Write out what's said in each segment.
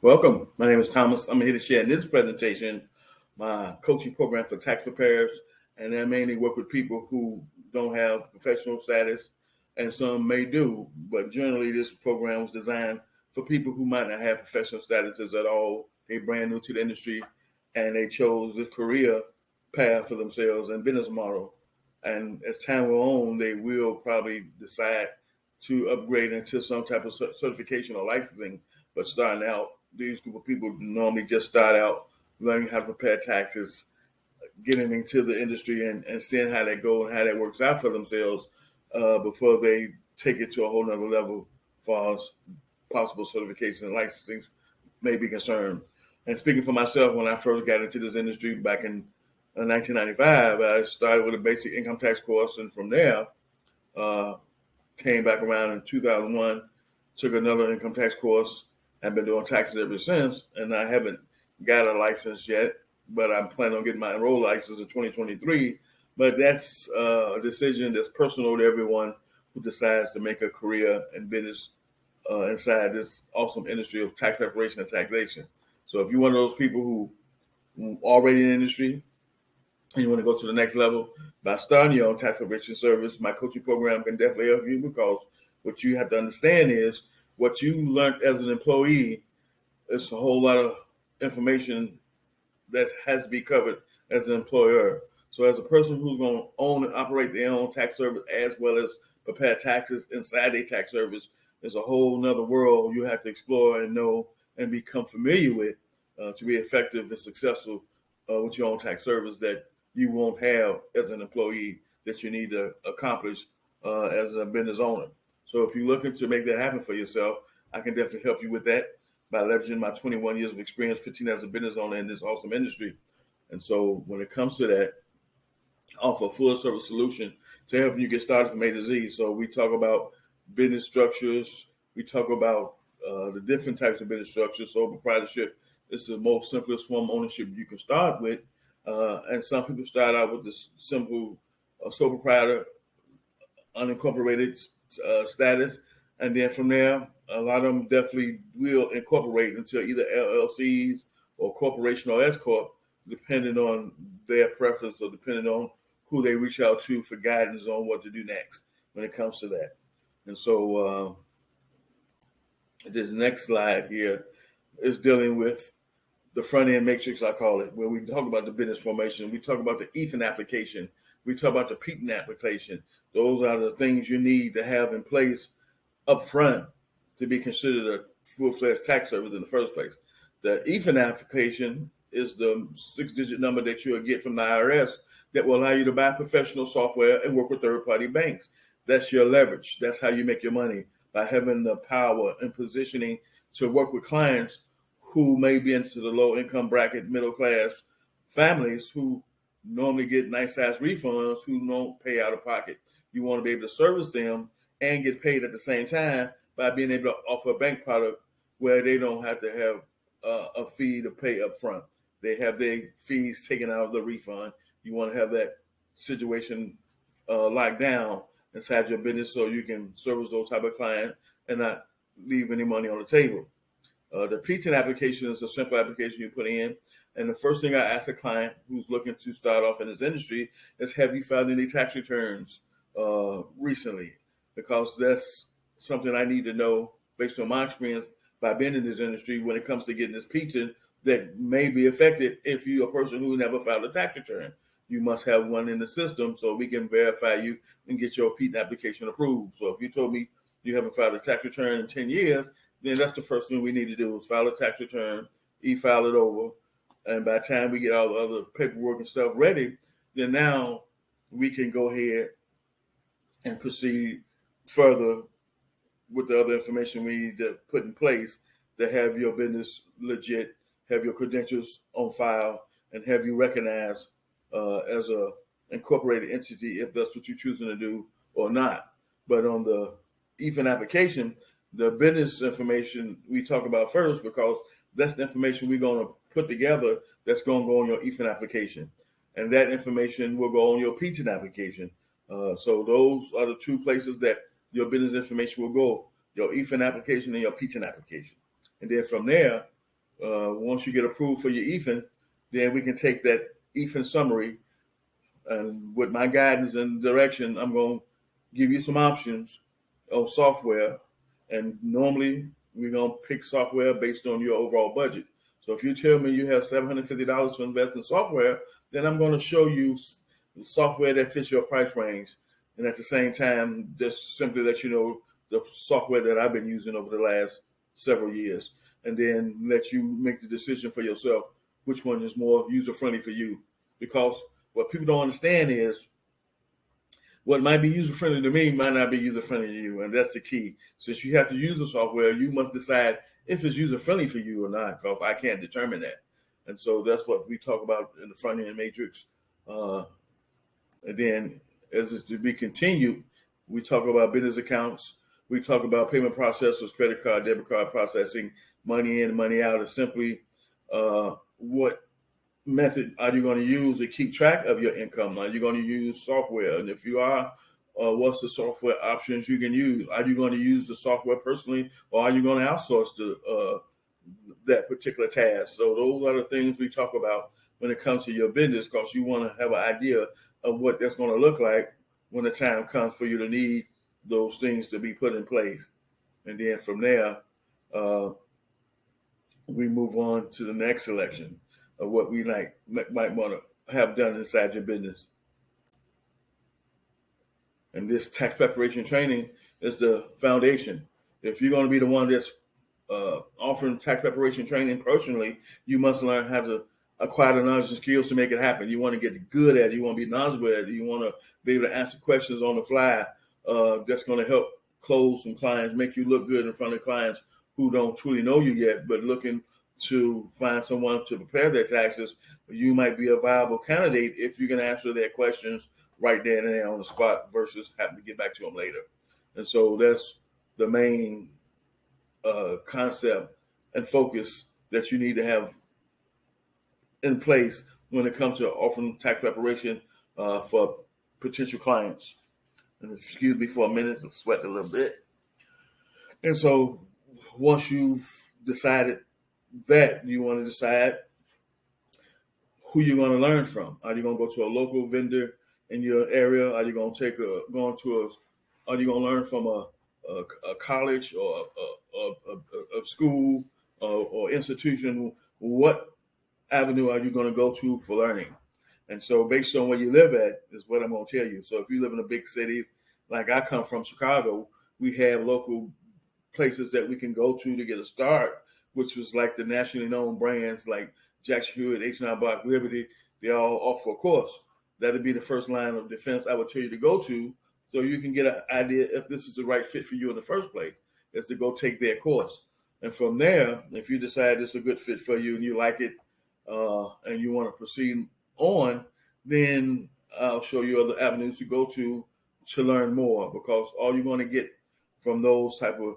Welcome. My name is Thomas. I'm here to share in this presentation my coaching program for tax preparers, and I mainly work with people who don't have professional status, and some may do, but generally this program was designed for people who might not have professional statuses at all. They're brand new to the industry, and they chose this career path for themselves and business model. And as time will on, they will probably decide to upgrade into some type of certification or licensing. But starting out, these group of people normally just start out learning how to prepare taxes, getting into the industry and seeing how that goes and how that works out for themselves before they take it to a whole nother level as far as possible certification and licensing may be concerned. And speaking for myself, when I first got into this industry back in 1995, I started with a basic income tax course, and from there, uh, came back around in 2001, took another income tax course. I've been doing taxes ever since, and I haven't got a license yet, but I'm planning on getting my enroll license in 2023. But that's a decision that's personal to everyone who decides to make a career in business inside this awesome industry of tax preparation and taxation. So if you're one of those people who already in the industry and you want to go to the next level by starting your own tax preparation service, my coaching program can definitely help you, because what you have to understand is what you learned as an employee is a whole lot of information that has to be covered as an employer. So as a person who's going to own and operate their own tax service as well as prepare taxes inside a tax service, there's a whole nother world you have to explore and know and become familiar with to be effective and successful with your own tax service that you won't have as an employee, that you need to accomplish as a business owner. So if you're looking to make that happen for yourself, I can definitely help you with that by leveraging my 21 years of experience, 15 as a business owner in this awesome industry. And so when it comes to that, I offer a full service solution to help you get started from A to Z. So we talk about business structures. We talk about the different types of business structures. Sole proprietorship is the most simplest form of ownership you can start with. And some people start out with this simple sole proprietor, unincorporated status. And then from there, a lot of them definitely will incorporate into either LLCs or corporation or S Corp, depending on their preference or depending on who they reach out to for guidance on what to do next when it comes to that. And so this next slide here is dealing with the front end matrix, I call it, where we talk about the business formation. We talk about the EFIN application. We talk about the PETN application. Those are the things you need to have in place up front to be considered a full-fledged tax service in the first place. The EFIN application is the 6-digit number that you'll get from the IRS that will allow you to buy professional software and work with third-party banks. That's your leverage. That's how you make your money, by having the power and positioning to work with clients who may be into the low income bracket, middle class families who normally get nice size refunds, who don't pay out of pocket. You want to be able to service them and get paid at the same time by being able to offer a bank product where they don't have to have a fee to pay up front. They have their fees taken out of the refund. You want to have that situation locked down inside your business so you can service those type of clients and not leave any money on the table. The PTIN application is a simple application you put in. And the first thing I ask a client who's looking to start off in this industry is, have you filed any tax returns recently? Because that's something I need to know based on my experience by being in this industry when it comes to getting this PTIN that may be affected if you're a person who never filed a tax return. You must have one in the system so we can verify you and get your PTIN application approved. So if you told me you haven't filed a tax return in 10 years, then that's the first thing we need to do is file a tax return, e-file it over. And by the time we get all the other paperwork and stuff ready, then now we can go ahead and proceed further with the other information we need to put in place to have your business legit, have your credentials on file, and have you recognized as a incorporated entity if that's what you're choosing to do or not. But on the EFIN application, the business information we talk about first, because that's the information we're going to put together that's going to go on your EFIN application. And that information will go on your PTIN application. So those are the two places that your business information will go, your EFIN application and your PTIN application. And then from there, Once you get approved for your EFIN, then we can take that EFIN summary, and with my guidance and direction, I'm going to give you some options of software. And normally we're going to pick software based on your overall budget. So if you tell me you have $750 to invest in software, then I'm going to show you software that fits your price range. And at the same time, just simply let you know the software that I've been using over the last several years, and then let you make the decision for yourself which one is more user friendly for you. Because what people don't understand is what might be user friendly to me might not be user friendly to you, and that's the key. Since you have to use the software, you must decide if it's user friendly for you or not, because I can't determine that. And so that's what we talk about in the front end matrix. And then, as it's to be continued, we talk about business accounts. We talk about payment processors, credit card, debit card processing, money in, money out. Is simply what method are you going to use to keep track of your income? Are you going to use software? And if you are, what's the software options you can use? Are you going to use the software personally, or are you going to outsource that particular task? So those are the things we talk about when it comes to your business, because you want to have an idea of what that's going to look like when the time comes for you to need those things to be put in place. And then from there, we move on to the next selection of what we might want to have done inside your business. And this tax preparation training is the foundation. If you're going to be the one that's offering tax preparation training personally, you must learn how to acquire the knowledge and skills to make it happen. You want to get good at it. You want to be knowledgeable at it. You want to be able to answer questions on the fly. That's going to help close some clients, make you look good in front of clients who don't truly know you yet, but looking to find someone to prepare their taxes. You might be a viable candidate if you can answer their questions right there and there on the spot versus having to get back to them later. And so that's the main concept and focus that you need to have in place when it comes to offering tax preparation for potential clients. And excuse me for a minute to sweat a little bit. And so once you've decided that, you want to decide who you're going to learn from. Are you going to go to a local vendor in your area? Are you going to are you going to learn from a college or a school or institution? What avenue are you going to go to for learning? And so based on where you live at is what I'm going to tell you. So if you live in a big city, like I come from Chicago, we have local places that we can go to get a start, which was like the nationally known brands like Jackson Hewitt, H&R Block, Liberty. They all offer a course. That'd be the first line of defense I would tell you to go to, so you can get an idea if this is the right fit for you in the first place, is to go take their course. And from there, if you decide it's a good fit for you and you like it, and you want to proceed on, then I'll show you other avenues to go to learn more, because all you're going to get from those type of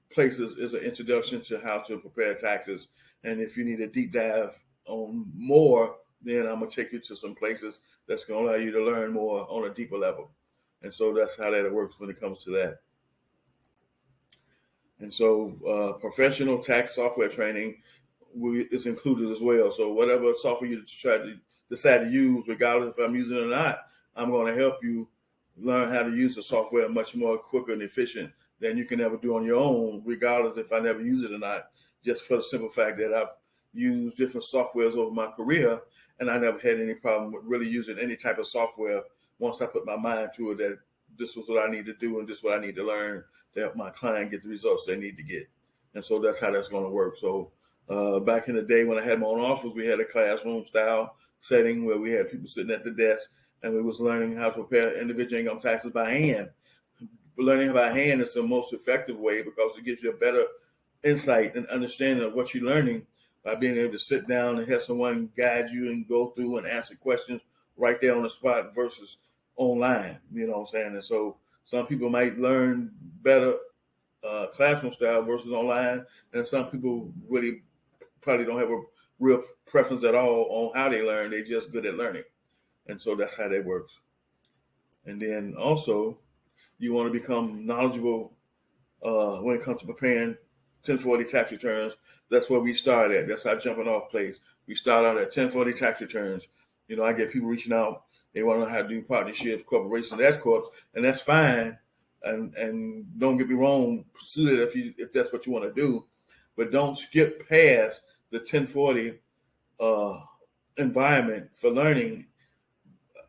places is an introduction to how to prepare taxes. And if you need a deep dive on more, then I'm going to take you to some places that's going to allow you to learn more on a deeper level. And so that's how that works when it comes to that. And so professional tax software training is included as well. So whatever software you decide to use, regardless if I'm using it or not, I'm going to help you learn how to use the software much more quicker and efficient than you can ever do on your own, regardless if I never use it or not, just for the simple fact that I've used different softwares over my career, and I never had any problem with really using any type of software once I put my mind to it that this was what I need to do and this is what I need to learn to help my client get the results they need to get. And so that's how that's going to work. So back in the day when I had my own office, we had a classroom style setting where we had people sitting at the desk, and we was learning how to prepare individual income taxes by hand. But learning by hand is the most effective way, because it gives you a better insight and understanding of what you're learning by being able to sit down and have someone guide you and go through and answer questions right there on the spot versus online. You know what I'm saying? And so some people might learn better classroom style versus online, and some people really probably don't have a real preference at all on how they learn. They're just good at learning. And so that's how that works. And then also, you want to become knowledgeable when it comes to preparing 1040 tax returns. That's where we start at. That's our jumping off place. We start out at 1040 tax returns. I get people reaching out. They want to know how to do partnerships, corporations, S corps, and that's fine. And don't get me wrong, pursue it if that's what you want to do, but don't skip past the 1040 environment for learning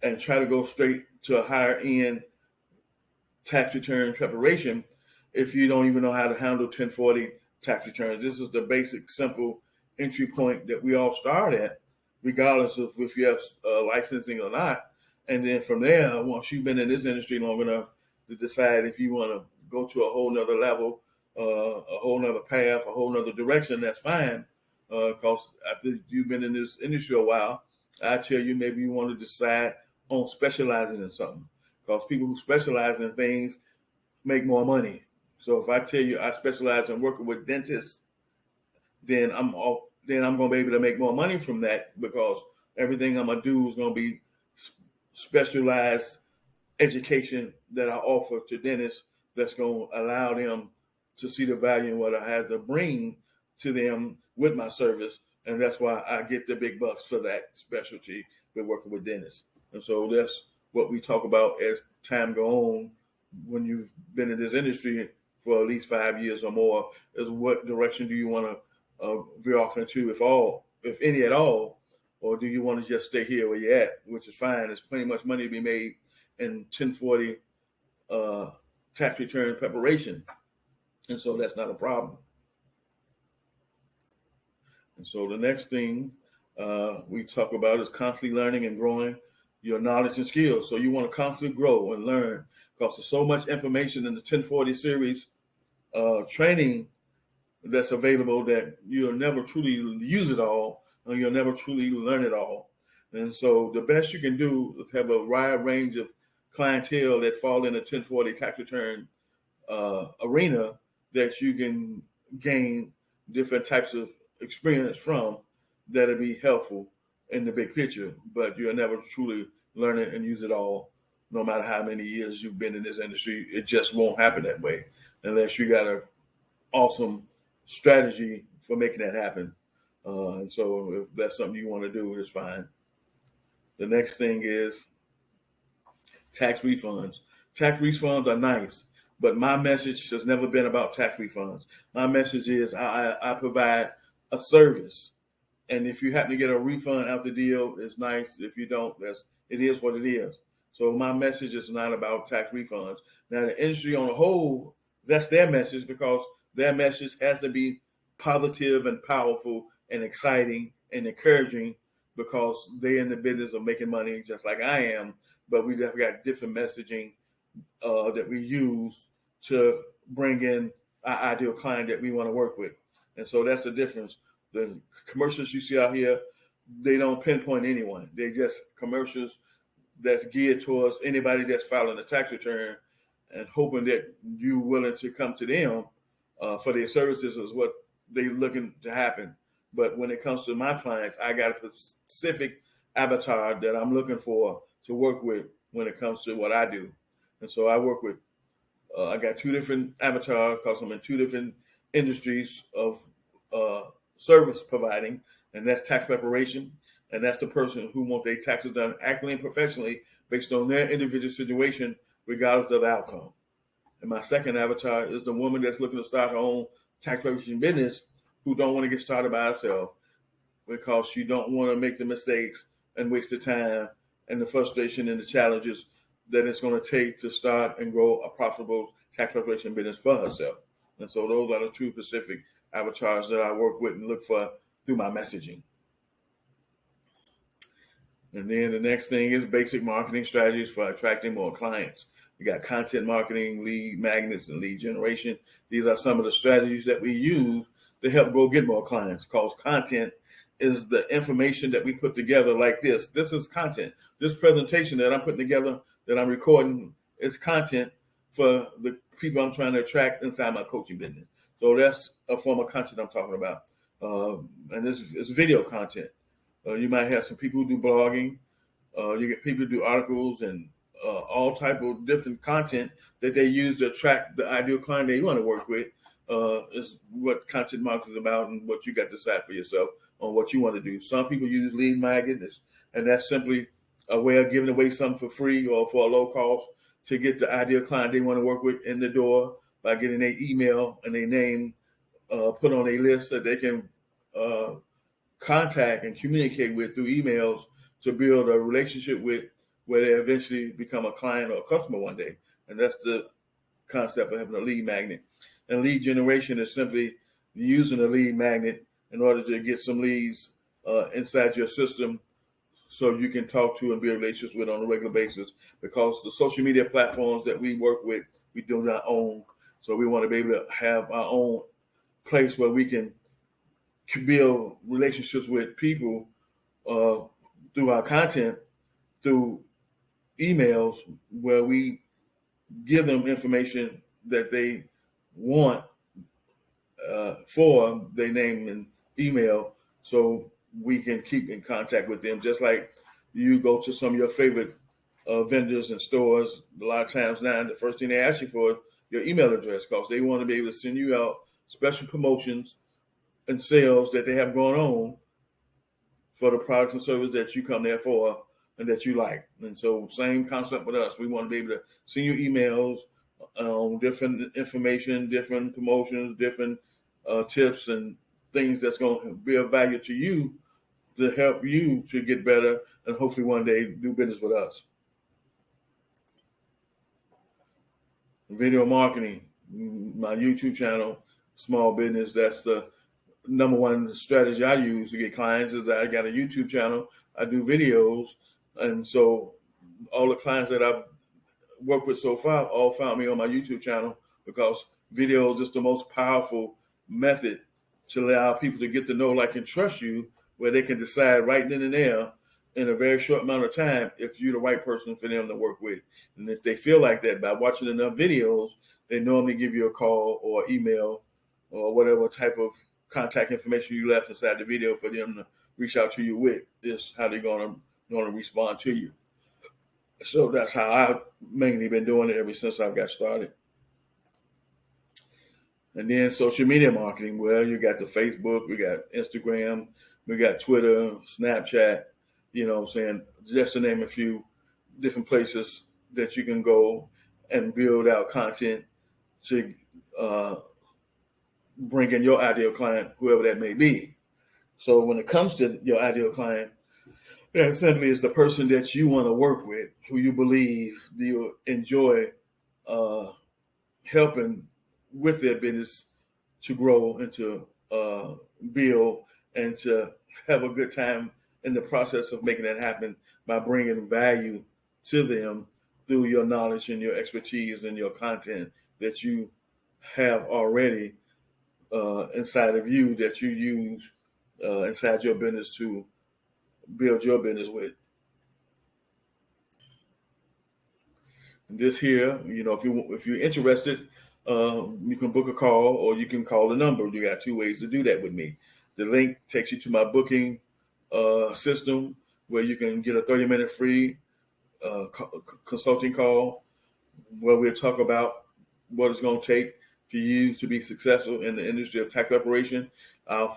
and try to go straight to a higher end tax return preparation if you don't even know how to handle 1040 tax returns. This is the basic, simple entry point that we all start at, regardless of if you have licensing or not. And then from there, once you've been in this industry long enough to decide if you want to go to a whole nother level, a whole nother path, a whole nother direction, that's fine. Because after you've been in this industry a while, I tell you, maybe you want to decide on specializing in something. Because people who specialize in things make more money. So if I tell you I specialize in working with dentists, then I'm going to be able to make more money from that, because everything I'm going to do is going to be specialized education that I offer to dentists that's going to allow them to see the value in what I have to bring to them with my service. And that's why I get the big bucks for that specialty with working with dentists. And so that's what we talk about as time go on. When you've been in this industry for at least 5 years or more, is what direction do you want to veer off into, if any at all, or do you want to just stay here where you're at, which is fine. There's plenty much money to be made in 1040 tax return preparation, and so that's not a problem. And so the next thing we talk about is constantly learning and growing your knowledge and skills. So you want to constantly grow and learn, because there's so much information in the 1040 series training that's available that you'll never truly use it all, and you'll never truly learn it all. And so the best you can do is have a wide range of clientele that fall in the 1040 tax return arena that you can gain different types of experience from that'll be helpful in the big picture, but you'll never truly learn it and use it all, no matter how many years you've been in this industry. It just won't happen that way unless you got an awesome strategy for making that happen. And so if that's something you want to do, it's fine. The next thing is tax refunds. Tax refunds are nice, but my message has never been about tax refunds. My message is I provide a service. And if you happen to get a refund out the deal, it's nice. If you don't, it is what it is. So my message is not about tax refunds. Now, the industry on the whole, that's their message, because their message has to be positive and powerful and exciting and encouraging, because they're in the business of making money just like I am. But we just got different messaging that we use to bring in our ideal client that we want to work with. And so that's the difference. The commercials you see out here, they don't pinpoint anyone. They're just commercials that's geared towards anybody that's filing a tax return and hoping that you're willing to come to them for their services is what they're looking to happen. But when it comes to my clients, I got a specific avatar that I'm looking for to work with when it comes to what I do. And so I work with, I got two different avatars because I'm in two different industries of service providing, and that's tax preparation. And that's the person who wants their taxes done accurately and professionally based on their individual situation, regardless of the outcome. And my second avatar is the woman that's looking to start her own tax preparation business, who don't want to get started by herself because she don't want to make the mistakes and waste the time and the frustration and the challenges that it's going to take to start and grow a profitable tax preparation business for herself. And so those are the two specific avatars that I work with and look for through my messaging. And then the next thing is basic marketing strategies for attracting more clients. We got content marketing, lead magnets, and lead generation. These are some of the strategies that we use to help go get more clients, because content is the information that we put together like this. This is content. This presentation that I'm putting together, that I'm recording, is content for the people I'm trying to attract inside my coaching business. So that's a form of content I'm talking about. And this is video content. You might have some people who do blogging. You get people who do articles and all type of different content that they use to attract the ideal client that you want to work with. is what content marketing is about and what you got to decide for yourself on what you want to do. Some people use lead magnets, and that's simply a way of giving away something for free or for a low cost to get the ideal client they want to work with in the door by getting their email and their name put on a list that they can uh, contact and communicate with through emails to build a relationship with where they eventually become a client or a customer one day. And that's the concept of having a lead magnet. And lead generation is simply using a lead magnet in order to get some leads inside your system so you can talk to and build relationships with on a regular basis. Because the social media platforms that we work with, we do not own. So we want to be able to have our own place where we can build relationships with people uh, through our content, through emails, where we give them information that they want for their name and email, so we can keep in contact with them. Just like you go to some of your favorite vendors and stores, a lot of times now the first thing they ask you for is your email address, because they want to be able to send you out special promotions and sales that they have going on for the products and services that you come there for and that you like. And so same concept with us. We want to be able to send you emails on different information, different promotions, different tips and things that's going to be of value to you to help you to get better and hopefully one day do business with us. Video marketing, my YouTube channel, small business, that's the number one strategy I use to get clients is that I got a YouTube channel. I do videos. And so all the clients that I've worked with so far all found me on my YouTube channel because video is just the most powerful method to allow people to get to know, like, and trust you, where they can decide right then and there in a very short amount of time if you're the right person for them to work with. And if they feel like that by watching enough videos, they normally give you a call or email or whatever type of contact information you left inside the video for them to reach out to you with is how they're gonna respond to you. So that's how I've mainly been doing it ever since I got started. And then social media marketing, well, you got the Facebook, we got Instagram, we got Twitter, Snapchat, you know what I'm saying, just to name a few different places that you can go and build out content to bring in your ideal client, whoever that may be. So when it comes to your ideal client, that simply is the person that you want to work with, who you believe you'll enjoy uh, helping with their business to grow and to build and to have a good time in the process of making that happen by bringing value to them through your knowledge and your expertise and your content that you have already inside of you that you use inside your business to build your business with. And this here, you know, if you're interested, you can book a call or you can call the number. You got two ways to do that with me. The link takes you to my booking system where you can get a 30-minute free consulting call where we'll talk about what it's going to take for you to be successful in the industry of tax preparation. I'll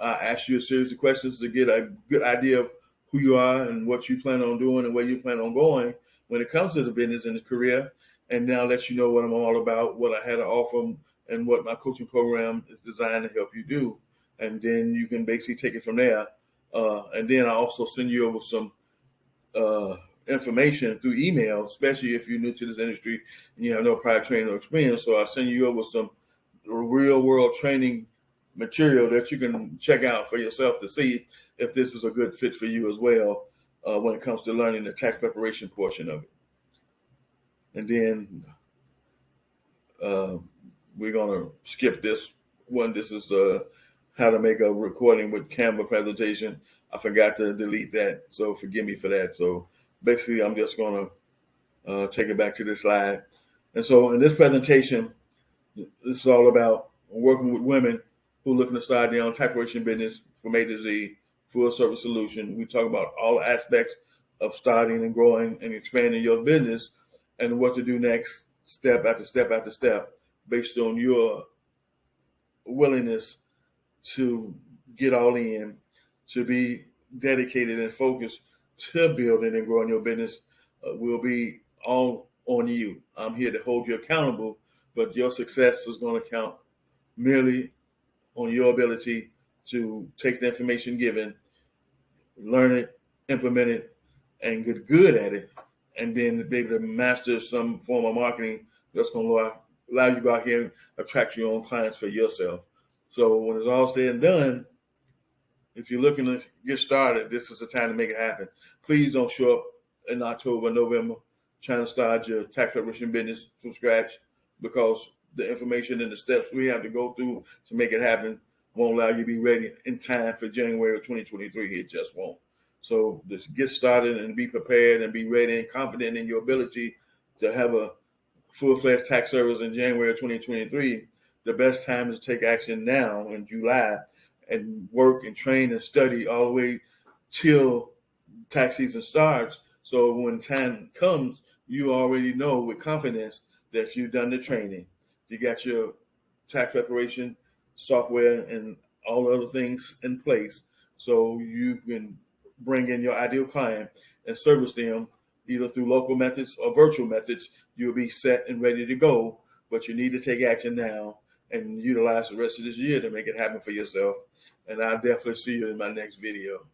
ask you a series of questions to get a good idea of who you are and what you plan on doing and where you plan on going when it comes to the business and the career. And now let you know what I'm all about, what I had to offer, and what my coaching program is designed to help you do. And then you can basically take it from there. And then I also send you over some information through email, especially if you're new to this industry and you have no prior training or experience. So I'll send you over some real world training material that you can check out for yourself to see if this is a good fit for you as well when it comes to learning the tax preparation portion of it. And then we're going to skip this one. This is how to make a recording with Canva presentation. I forgot to delete that, so forgive me for that. So basically, I'm just going to take it back to this slide. And so in this presentation, this is all about working with women who are looking to start their own tax preparation business from A to Z, full service solution. We talk about all aspects of starting and growing and expanding your business and what to do next, step after step after step, based on your willingness to get all in, to be dedicated and focused to building and growing your business will be all on you. I'm here to hold you accountable, but your success is going to count merely on your ability to take the information given, learn it, implement it, and get good at it, and then be able to master some form of marketing that's going to allow you to go out here and attract your own clients for yourself. So when it's all said and done, if you're looking to get started, this is the time to make it happen. Please don't show up in October, November, trying to start your tax preparation business from scratch, because the information and the steps we have to go through to make it happen won't allow you to be ready in time for January of 2023. It just won't. So just get started and be prepared and be ready and confident in your ability to have a full-fledged tax service in January of 2023. The best time is to take action now in July and work and train and study all the way till tax season starts. So when time comes, you already know with confidence that you've done the training. You got your tax preparation software and all the other things in place, so you can bring in your ideal client and service them either through local methods or virtual methods. You'll be set and ready to go, but you need to take action now and utilize the rest of this year to make it happen for yourself. And I'll definitely see you in my next video.